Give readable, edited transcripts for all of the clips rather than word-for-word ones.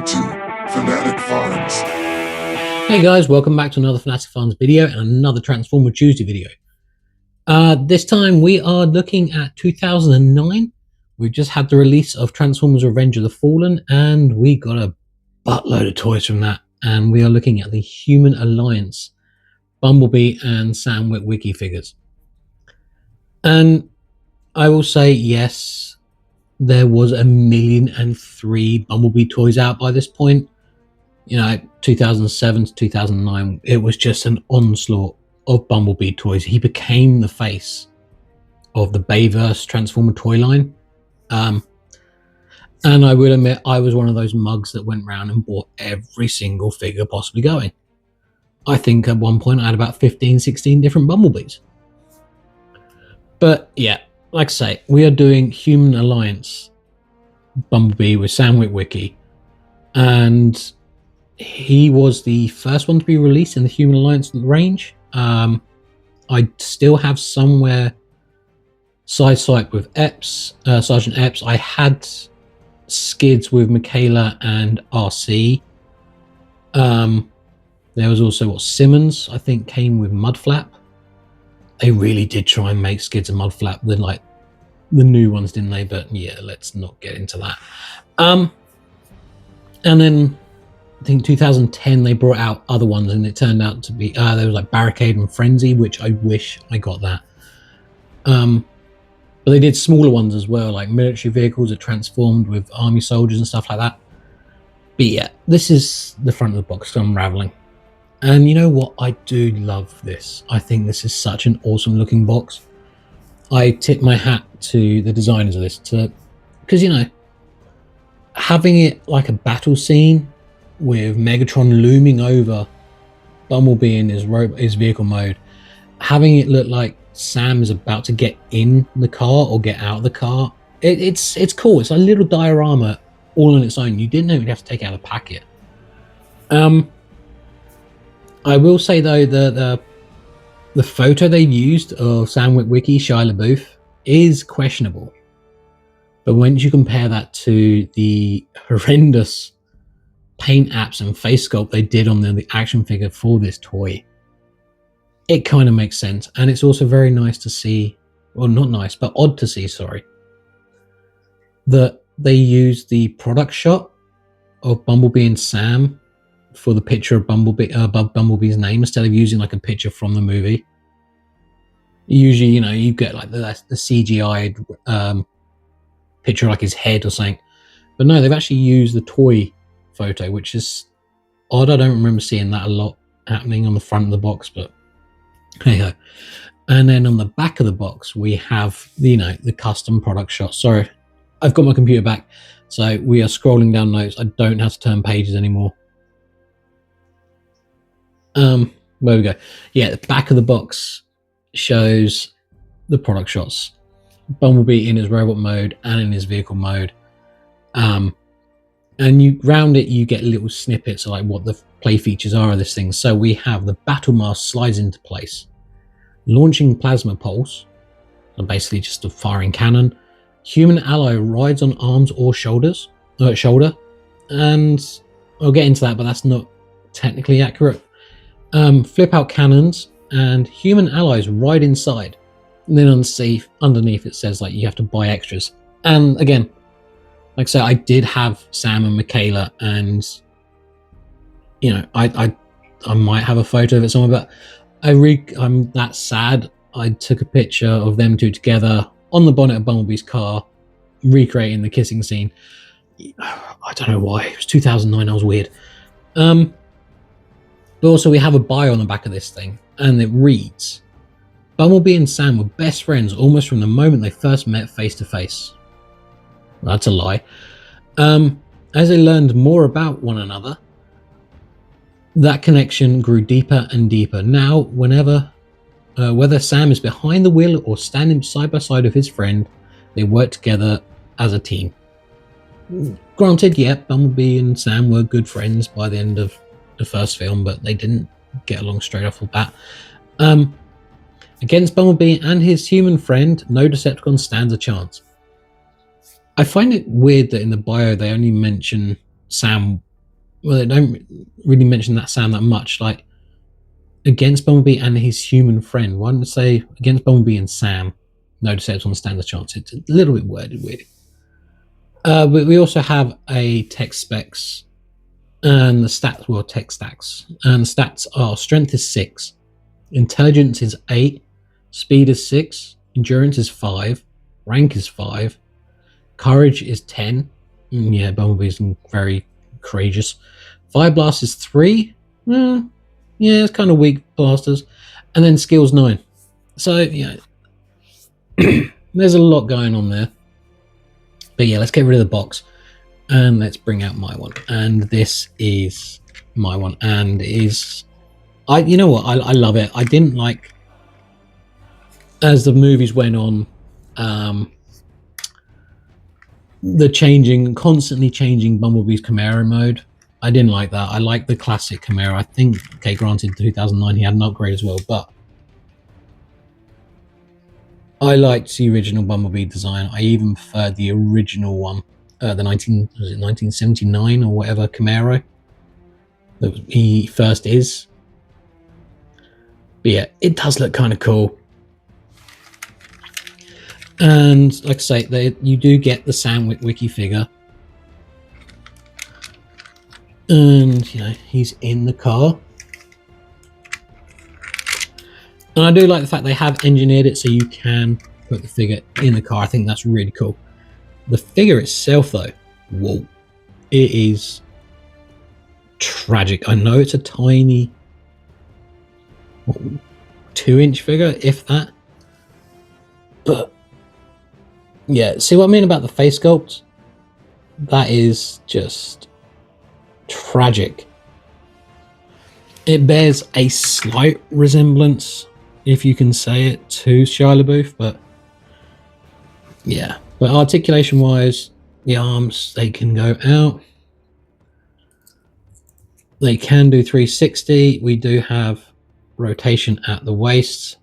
Welcome to Fanatic Finds. Hey guys, welcome back to another Fanatic Finds video and another Transformer Tuesday video. This time we are looking at 2009. We've just had the release of Transformers Revenge of the Fallen and we got a buttload of toys from that. And we are looking at the Human Alliance Bumblebee and Sam Witwicky figures. And I will say, yes, there was 1,000,003 Bumblebee toys out by this point. You know, 2007 to 2009, it was just an onslaught of Bumblebee toys. He became the face of the Bayverse Transformer toy line. And I will admit, I was one of those mugs that went around and bought every single figure possibly going. I think at one point I had about 15, 16 different Bumblebees. But yeah, like I say, we are doing Human Alliance Bumblebee with Sam Witwicky. And he was the first one to be released in the Human Alliance range. I still have somewhere Sideswipe with Epps, Sergeant Epps. I had Skids with Michaela and RC. There was also Simmons, I think, came with Mudflap. They really did try and make Skids and Mudflap like the new ones, didn't they? But yeah, let's not get into that. And then I think 2010 they brought out other ones, and it turned out to be there was like Barricade and Frenzy, which I wish I got that. But they did smaller ones as well, like military vehicles that transformed with army soldiers and stuff like that. But yeah, this is the front of the box unraveling. And you know what? I do love this. I think this is such an awesome looking box. I tip my hat to the designers of this, because you know, having it like a battle scene with Megatron looming over Bumblebee in his vehicle mode, having it look like Sam is about to get in the car or get out of the car, it's cool. It's a little diorama all on its own. You didn't even have to take it out of the packet. I will say though, the photo they've used of Sam Witwicky, Shia LaBeouf, is questionable. But once you compare that to the horrendous paint apps and face sculpt they did on the action figure for this toy, it kind of makes sense. And it's also very nice to see, well, not nice, but odd to see, sorry, that they used the product shot of Bumblebee and Sam for the picture of Bumblebee above Bumblebee's name, instead of using like a picture from the movie. Usually, you know, you get like the CGI'd picture like his head or something. But no, they've actually used the toy photo, which is odd. I don't remember seeing that a lot happening on the front of the box, but there you go. And then on the back of the box, we have, you know, the custom product shot. Sorry, I've got my computer back, so we are scrolling down notes. I don't have to turn pages anymore. Where we go. Yeah, the back of the box shows the product shots. Bumblebee in his robot mode and in his vehicle mode. And you round it, you get little snippets of like what the play features are of this thing. So we have the battle mask slides into place, launching plasma pulse, so basically just a firing cannon. Human ally rides on arms or shoulder, and I'll get into that, but that's not technically accurate. Flip out cannons, and human allies ride inside. And then underneath it says like you have to buy extras. And again, like I said, I did have Sam and Michaela, and you know, I might have a photo of it somewhere, but I'm that sad. I took a picture of them two together on the bonnet of Bumblebee's car, recreating the kissing scene. I don't know why. It was 2009. I was weird. But also we have a bio on the back of this thing, and it reads, Bumblebee and Sam were best friends almost from the moment they first met face to face. Well, that's a lie. As they learned more about one another, that connection grew deeper and deeper. Now, whether Sam is behind the wheel or standing side by side with his friend, they work together as a team. Granted, yeah, Bumblebee and Sam were good friends by the end of the first film, but they didn't get along straight off the bat. Against Bumblebee and his human friend, no Decepticon stands a chance. I find it weird that in the bio they only mention Sam well, they don't really mention that Sam that much. Like against Bumblebee and his human friend. Why don't say against Bumblebee and Sam? No Decepticons stand a chance. It's a little bit worded weird. We also have a tech specs and the stats. Well, tech stacks and the stats are: strength is 6, intelligence is 8, speed is 6, endurance is 5, rank is 5, courage is 10. Yeah, Bumblebee's very courageous. Fire blast is 3. Yeah, it's kind of weak blasters, and then skills 9. So yeah, there's a lot going on there. But yeah, let's get rid of the box and let's bring out my one. And this is my one, and you know what? I love it. I didn't like as the movies went on. The constantly changing Bumblebee's Camaro mode. I didn't like that. I like the classic Camaro. I think, okay, granted, 2009 he had an upgrade as well, but I liked the original Bumblebee design. I even preferred the original one, the 1979 or whatever Camaro that he first is. But yeah, it does look kind of cool. And like I say, you do get the Sam Witwicky figure. And, you know, he's in the car. And I do like the fact they have engineered it so you can put the figure in the car. I think that's really cool. The figure itself, though, whoa, it is tragic. I know it's a tiny 2-inch figure, if that. But, yeah, see what I mean about the face sculpt? That is just tragic. It bears a slight resemblance, if you can say it, to Shia LaBeouf, but yeah. But articulation wise, the arms, they can go out. They can do 360. We do have rotation at the waist.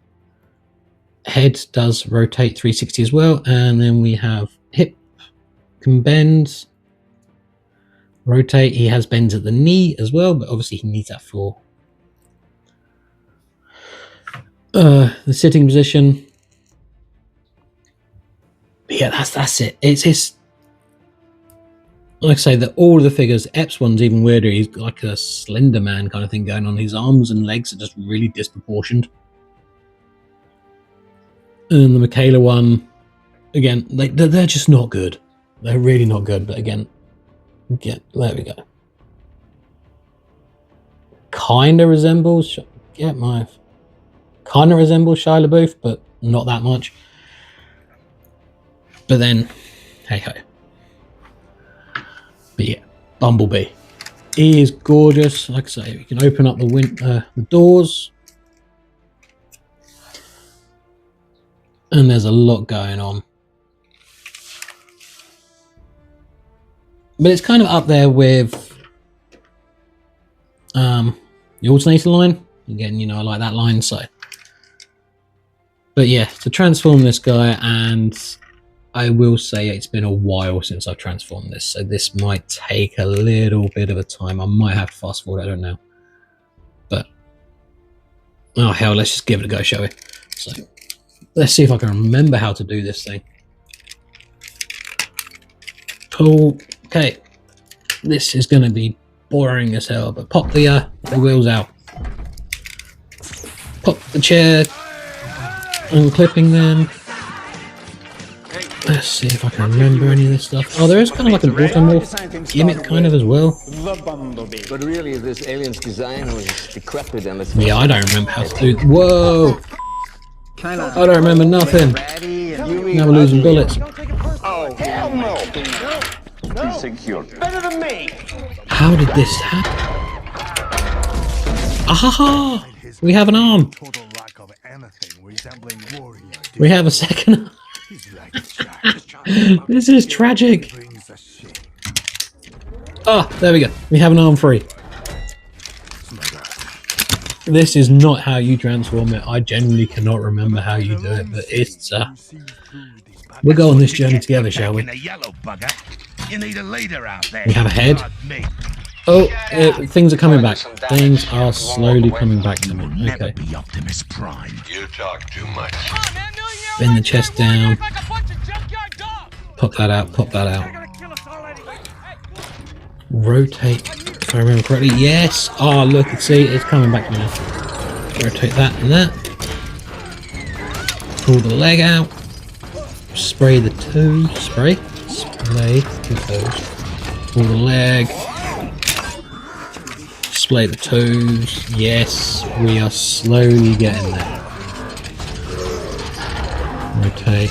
Head does rotate 360 as well. And then we have hip can bend, rotate. He has bends at the knee as well, but obviously he needs that for the sitting position. But yeah, that's it. It's like I say, that all of the figures. Epps one's even weirder. He's like a Slender Man kind of thing going on. His arms and legs are just really disproportioned. And the Michaela one, again, they're just not good. They're really not good. But again, there we go. Kind of resembles, kind of resembles Shia LaBeouf, but not that much. But then, hey ho. But yeah, Bumblebee. He is gorgeous. Like I say, you can open up the doors. And there's a lot going on. But it's kind of up there with the alternator line. Again, you know, I like that line, so. But yeah, to transform this guy, and I will say it's been a while since I've transformed this, so this might take a little bit of a time. I might have to fast forward, I don't know. But, oh hell, let's just give it a go, shall we? So, let's see if I can remember how to do this thing. Okay, this is going to be boring as hell, but pop the wheels out. Pop the chair, unclipping them. Let's see if I can remember any of this stuff. Oh, there is kind of like an automorph gimmick kind of as well. The Bumblebee. But really, is this alien's design or is it decrepit and it's... Yeah, I don't remember how to do... Whoa! I don't remember nothing. Now we're losing bullets. Oh, hell no! He's secure. Better than me! How did this happen? Ahaha! We have an arm! We have a second arm. This is tragic. Ah, there we go. We have an arm free. This is not how you transform it. I genuinely cannot remember how you do it, but it's we'll go on this journey together, shall we? We have a head. Oh, things are coming back. Things are slowly coming back to me. Okay. Be Optimus Prime. You talk too much. Bend the chest down. Pop that out, pop that out. Rotate, if I remember correctly. Yes! Oh, look, see, it's coming back to me now. Rotate that and that. Pull the leg out. Spray the toes. Spray the toes. Pull the leg. Spray the toes. Yes, we are slowly getting there. Rotate.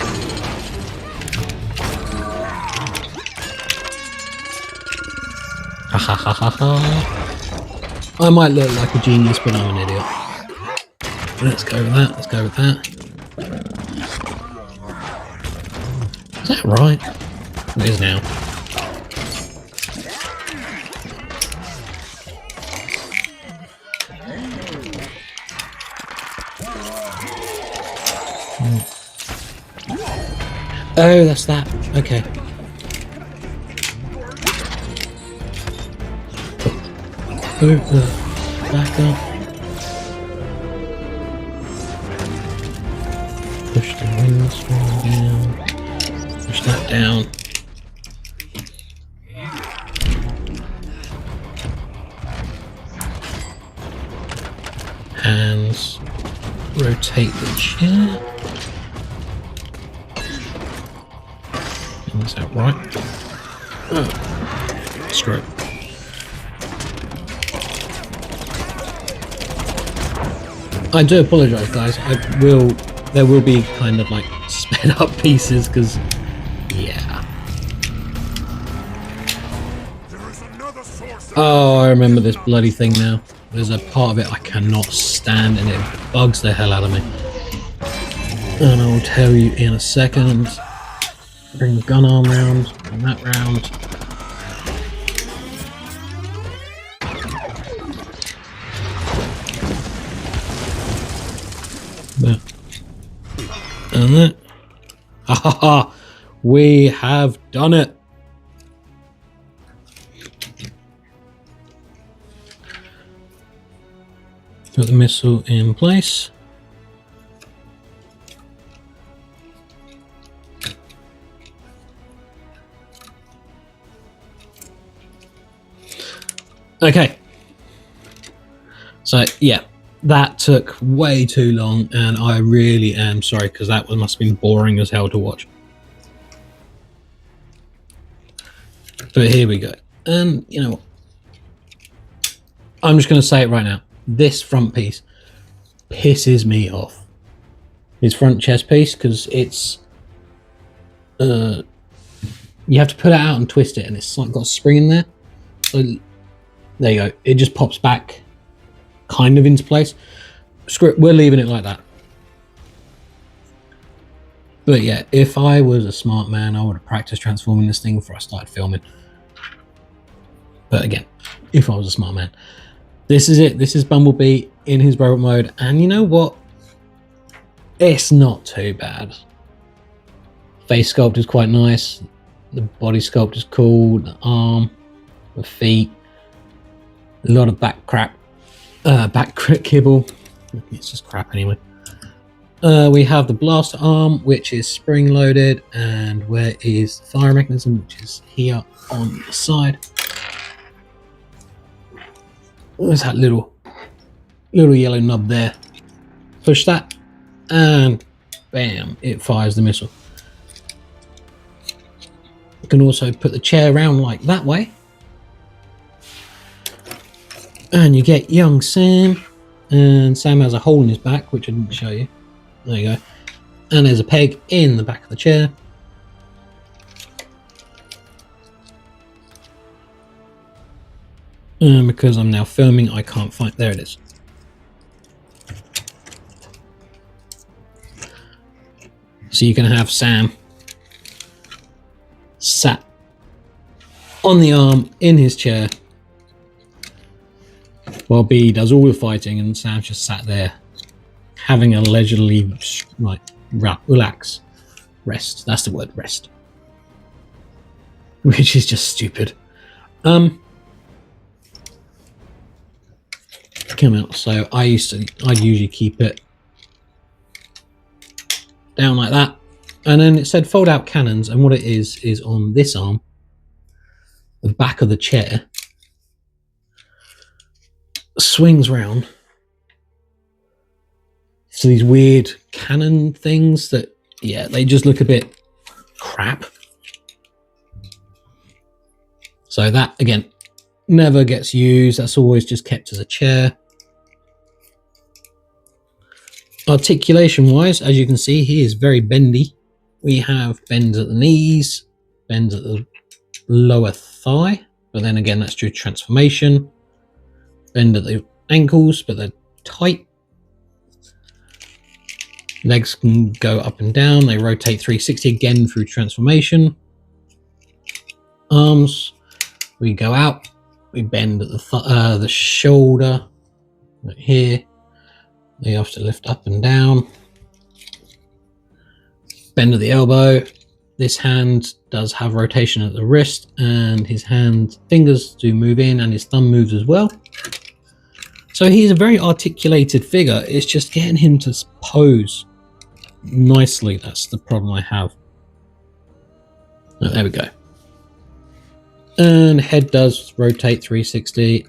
Ha ha ha ha ha. I might look like a genius, but I'm an idiot. Let's go with that. Let's go with that. Is that right? It is now. Oh, that's that. Okay. Move the back up. Push the windscreen down. Push that down. Hands. Rotate the chair. Is that right? Oh, screw it. I do apologise, guys. There will be kind of like sped up pieces because, yeah. Oh, I remember this bloody thing now. There's a part of it I cannot stand and it bugs the hell out of me. And I will tell you in a second. Bring the gun arm round and that round. That. And that. Ha ha ha! We have done it! Put the missile in place. Okay, so yeah, that took way too long and I really am sorry because that must have been boring as hell to watch. But here we go. And you know what? I'm just going to say it right now. This front piece pisses me off. His front chest piece, because it's you have to pull it out and twist it and it's like got a spring in there. So there you go. It just pops back kind of into place. Screw it, we're leaving it like that. But yeah, if I was a smart man, I would have practiced transforming this thing before I started filming. But again, if I was a smart man. This is it. This is Bumblebee in his robot mode. And you know what? It's not too bad. Face sculpt is quite nice. The body sculpt is cool. The arm, the feet. A lot of back crap, back kibble. It's just crap anyway. We have the blaster arm, which is spring loaded, and where is the fire mechanism, which is here on the side. There's that little yellow nub there. Push that, and bam! It fires the missile. You can also put the chair around like that way. And you get young Sam, and Sam has a hole in his back, which I didn't show you. There you go. And there's a peg in the back of the chair. And because I'm now filming, I can't find... There it is. So you can have Sam sat on the arm in his chair, while B does all the fighting and Sam's just sat there having a leisurely, like, relax, rest. That's the word, rest. Which is just stupid. come out. So I'd usually keep it down like that, and then it said fold out cannons, and what it is on this arm, the back of the chair swings round. So these weird cannon things that, yeah, they just look a bit crap. So that, again, never gets used. That's always just kept as a chair. Articulation wise, as you can see, he is very bendy. We have bends at the knees, bends at the lower thigh, but then again, that's due to transformation. Bend at the ankles, but they're tight. Legs can go up and down. They rotate 360 again through transformation. Arms, we go out. We bend at the shoulder, right here. They have to lift up and down. Bend at the elbow. This hand does have rotation at the wrist, and his fingers do move in, and his thumb moves as well. So he's a very articulated figure. It's just getting him to pose nicely. That's the problem I have. Oh, there we go. And head does rotate 360.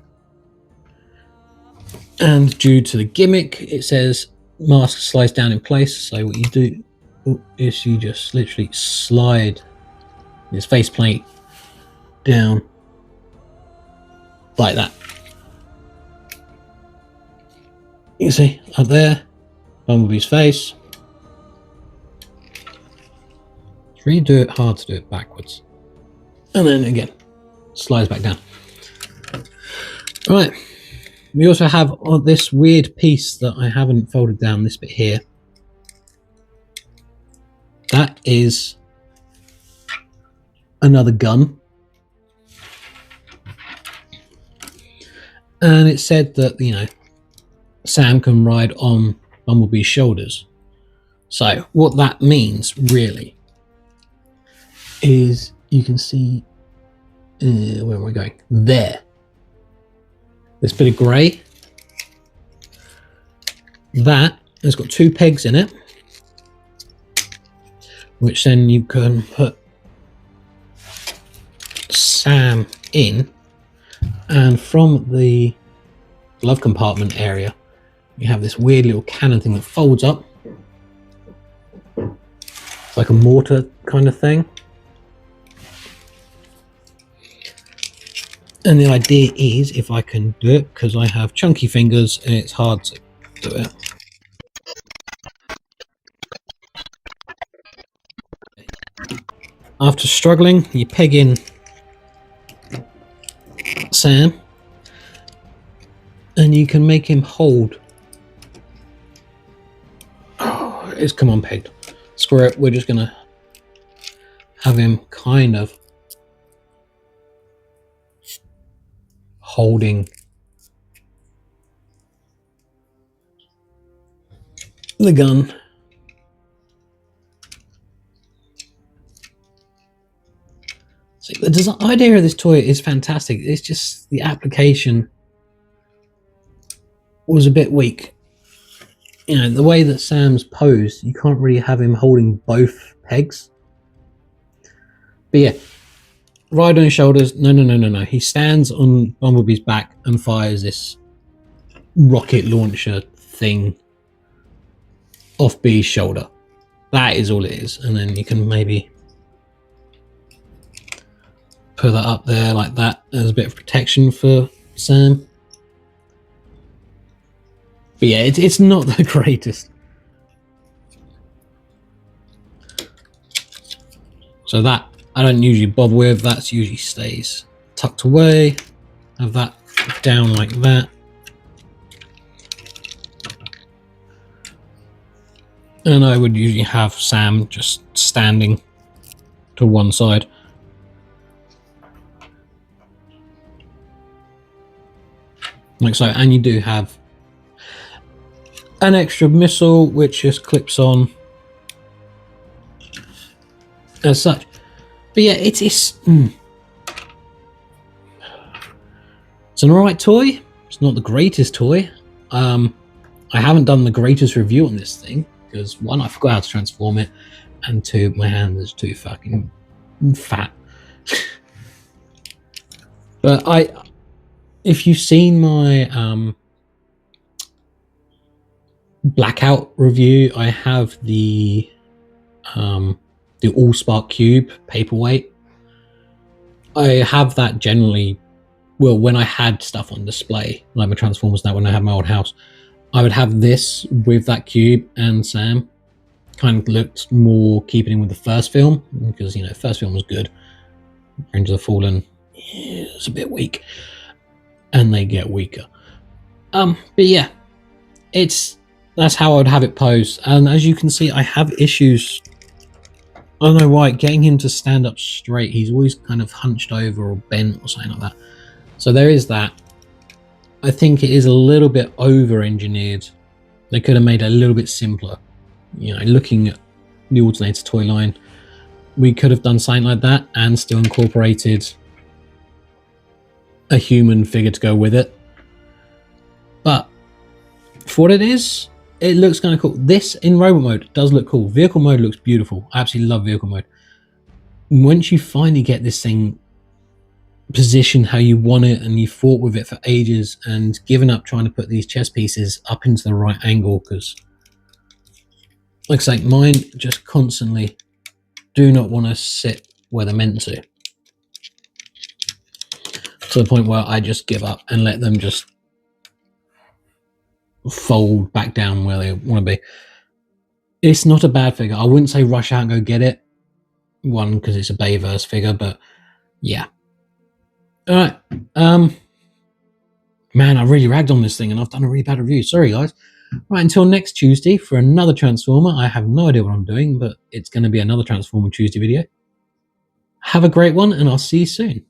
And due to the gimmick, it says mask slides down in place. So what you do is you just literally slide his faceplate down like that. You see up there, Bumblebee's face. It's really hard to do it backwards. And then again, slides back down. Right. We also have this weird piece that I haven't folded down, this bit here. That is another gun. And it said that, you know, Sam can ride on Bumblebee's shoulders. So what that means really is you can see, where am I going? There. This bit of grey. That has got 2 pegs in it, which then you can put Sam in, and from the glove compartment area you have this weird little cannon thing that folds up. It's like a mortar kind of thing. And the idea is, if I can do it, because I have chunky fingers and it's hard to do it. After struggling, you peg in Sam and you can make him hold. Oh, it's come on pegged. Screw it, we're just gonna have him kind of holding the gun. So the idea of this toy is fantastic. It's just the application was a bit weak. You know, the way that Sam's posed, you can't really have him holding both pegs. But yeah, ride on his shoulders. No. He stands on Bumblebee's back and fires this rocket launcher thing off Bee's shoulder. That is all it is. And then you can maybe put that up there like that as a bit of protection for Sam. But yeah, it's not the greatest. So that I don't usually bother with. That usually stays tucked away. Have that down like that. And I would usually have Sam just standing to one side. Like so, and you do have an extra missile which just clips on as such. But yeah, it's an alright toy. It's not the greatest toy. I haven't done the greatest review on this thing because 1, I forgot how to transform it, and 2, my hand is too fucking fat. But if you've seen my blackout review, I have the Allspark Cube paperweight. I have that generally. Well, when I had stuff on display, like my Transformers now, when I had my old house, I would have this with that cube and Sam. Kind of looked more keeping in with the first film, because, you know, first film was good. Rangers of the Fallen is a bit weak, and they get weaker. But yeah, that's how I would have it posed. And as you can see, I have issues. I don't know why, getting him to stand up straight. He's always kind of hunched over or bent or something like that. So there is that. I think it is a little bit over-engineered. They could have made it a little bit simpler. You know, looking at the Alternator toy line, we could have done something like that and still incorporated a human figure to go with it. But for what it is, it looks kind of cool. This in robot mode does look cool. Vehicle mode looks beautiful. I absolutely love vehicle mode. Once you finally get this thing positioned how you want it, and you fought with it for ages and given up trying to put these chess pieces up into the right angle, because like I say, mine just constantly do not want to sit where they're meant to the point where I just give up and let them just fold back down where they want to be. It's not a bad figure. I wouldn't say rush out and go get it. 1, because it's a Bayverse figure, but yeah. Alright, man, I really ragged on this thing and I've done a really bad review. Sorry, guys. Right, until next Tuesday for another Transformer. I have no idea what I'm doing, but it's going to be another Transformer Tuesday video. Have a great one, and I'll see you soon.